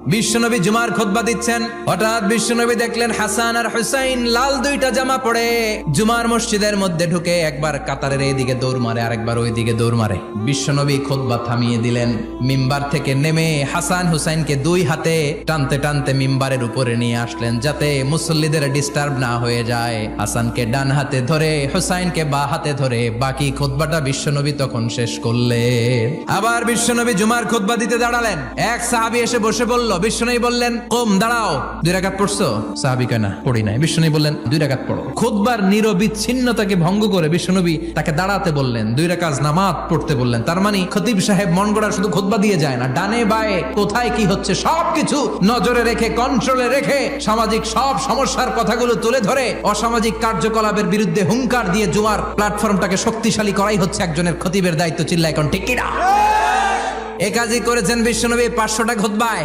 বিশ্বনবী জুমার খুতবা দিচ্ছেন, হঠাৎ বিশ্বনবী দেখলেন হাসান আর হুসাইন লাল দুইটা জামা পরে জুমার মসজিদের মধ্যে ঢুকে একবার কাতারের এইদিকে দৌড় মারে, আরেকবার ওইদিকে দৌড় মারে। বিশ্বনবী খুতবা থামিয়ে দিলেন, মিম্বার থেকে নেমে হাসান হুসাইনকে দুই হাতে টানতে টানতে মিম্বারের উপরে নিয়ে আসলেন যাতে মুসল্লিদের ডিস্টার্ব না হয়ে যায়। হাসানকে ডান হাতে ধরে হুসাইনকে বা হাতে ধরে বাকি খুতবাটা বিশ্বনবী তখন শেষ করলেন। আবার বিশ্বনবী জুমার খুতবা দিতে দাঁড়ালেন, এক সাহাবী এসে বসে বলল, বিশ্বনবী বললেন, কম দাঁড়াও, 2 রাকাত পড়ছো? সাহাবী কয় না, পড়ি নাই। বিশ্বনবী বললেন, 2 রাকাত পড়ো। খুতবার নিরবিচ্ছিন্নতাকে ভঙ্গ করে বিশ্বনবী তাকে দাঁড়াতে বললেন, 2 রাকাত নামাজ পড়তে বললেন। তার মানে খতিব সাহেব মন গড়া শুধু খুতবা দিয়ে যায় না, ডানে বায়ে কোথায় কি হচ্ছে সবকিছু নজরে রেখে, কন্ট্রোলে রেখে সামাজিক সব সমস্যার কথাগুলো তুলে ধরে অসামাজিক কার্যকলাপের বিরুদ্ধে হুঙ্কার দিয়ে জুমার প্ল্যাটফর্মটাকে শক্তিশালী করাই হচ্ছে একজনের খতিবের দায়িত্ব। চিল্লা এখন ঠিক কিনা? এ কাজই করেছেন বিশ্বনবী 500টা খুতবায়।